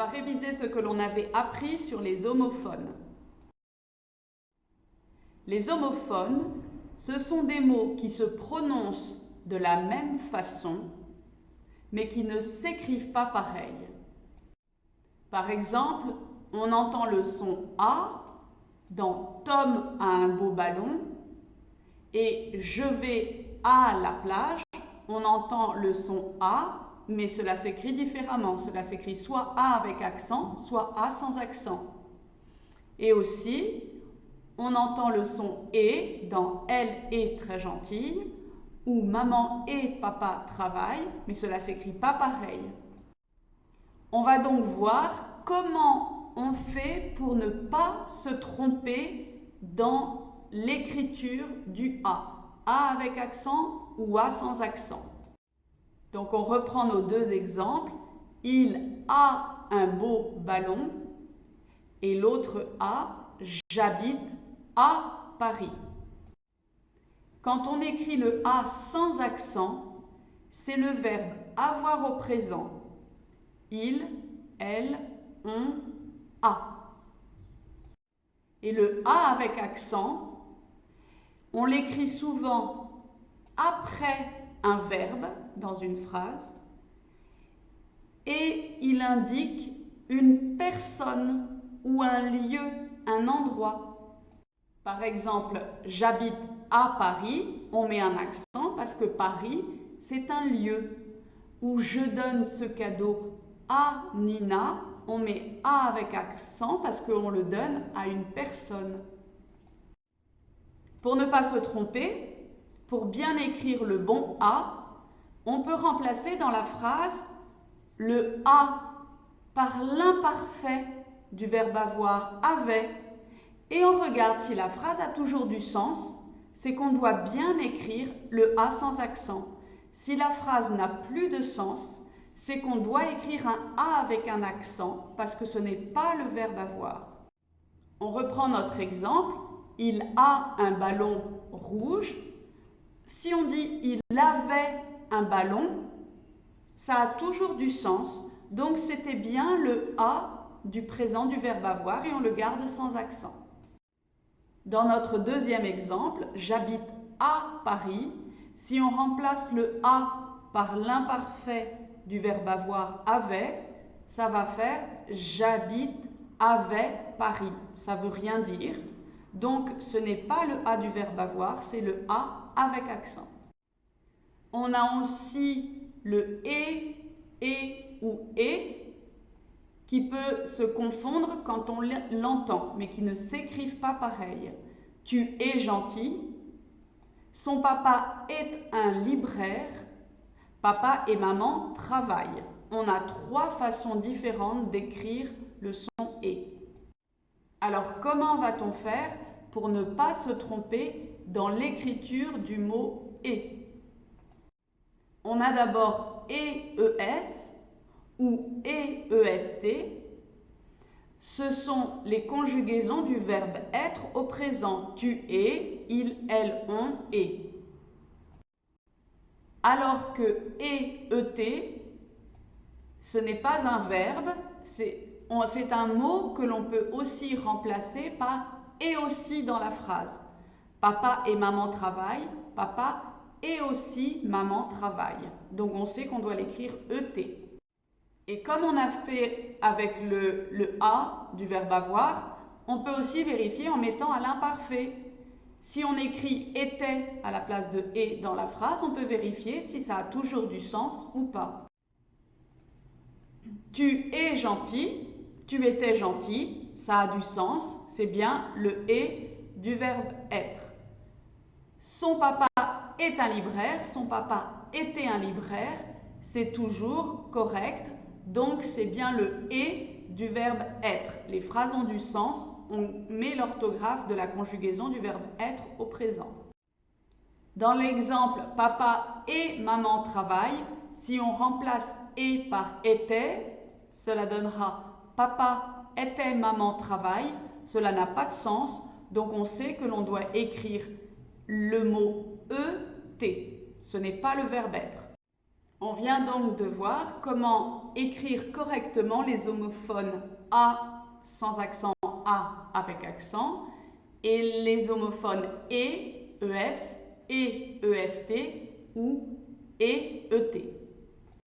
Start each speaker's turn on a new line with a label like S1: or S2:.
S1: va réviser ce que l'on avait appris sur les homophones. Les homophones, ce sont des mots qui se prononcent de la même façon, mais qui ne s'écrivent pas pareil. Par exemple, on entend le son A dans Tom a un beau ballon et je vais à la plage. On entend le son A, mais cela s'écrit différemment. Cela s'écrit soit A avec accent, soit A sans accent. Et aussi, on entend le son E dans Elle est très gentille, ou Maman et Papa travaillent, mais cela s'écrit pas pareil. On va donc voir comment on fait pour ne pas se tromper dans l'écriture du A. A avec accent ou A sans accent. Donc on reprend nos deux exemples. Il a un beau ballon et l'autre A, j'habite à Paris. Quand on écrit le A sans accent, c'est le verbe avoir au présent. Il, elle, on, a. Et le A avec accent, on l'écrit souvent après un verbe dans une phrase et il indique une personne ou un lieu, un endroit. Par exemple, j'habite à Paris, on met un accent parce que Paris, c'est un lieu. Ou je donne ce cadeau à Nina, on met A avec accent parce qu'on le donne à une personne. Pour ne pas se tromper, pour bien écrire le bon A, on peut remplacer dans la phrase le A par l'imparfait du verbe avoir, avait, et on regarde si la phrase a toujours du sens, c'est qu'on doit bien écrire le A sans accent. Si la phrase n'a plus de sens, c'est qu'on doit écrire un A avec un accent parce que ce n'est pas le verbe avoir. On reprend notre exemple. Il a un ballon rouge. Si on dit il avait un ballon, ça a toujours du sens. Donc c'était bien le A du présent du verbe avoir et on le garde sans accent. Dans notre deuxième exemple, j'habite à Paris. Si on remplace le A par l'imparfait du verbe avoir avait, ça va faire j'habite avait Paris. Ça ne veut rien dire. Donc ce n'est pas le A du verbe avoir, c'est le A avec accent. On a aussi le et ou et qui peut se confondre quand on l'entend, mais qui ne s'écrivent pas pareil. Tu es gentil. Son papa est un libraire. Papa et maman travaillent. On a trois façons différentes d'écrire le son « et ». Alors, comment va-t-on faire pour ne pas se tromper dans l'écriture du mot « et » ? On a d'abord « EES » ou « EEST ». Ce sont les conjugaisons du verbe être au présent. Tu es, il, elle, on, est. Alors que EET, ce n'est pas un verbe, c'est un mot que l'on peut aussi remplacer par et aussi dans la phrase. Papa et maman travaillent, papa et aussi maman travaille. Donc on sait qu'on doit l'écrire ET. Et comme on a fait avec le A du verbe avoir, on peut aussi vérifier en mettant à l'imparfait. Si on écrit était à la place de et dans la phrase, on peut vérifier si ça a toujours du sens ou pas. Tu es gentil, tu étais gentil, ça a du sens, c'est bien le et du verbe être. Son papa est un libraire, son papa était un libraire, c'est toujours correct, donc c'est bien le et du verbe être. Les phrases ont du sens, on met l'orthographe de la conjugaison du verbe être au présent. Dans l'exemple papa et maman travaillent, si on remplace et par était, cela donnera papa était maman travaille. Cela n'a pas de sens, donc on sait que l'on doit écrire le mot ET. Ce n'est pas le verbe être. On vient donc de voir comment écrire correctement les homophones A sans accent, A avec accent, et les homophones ES, EST ou EET.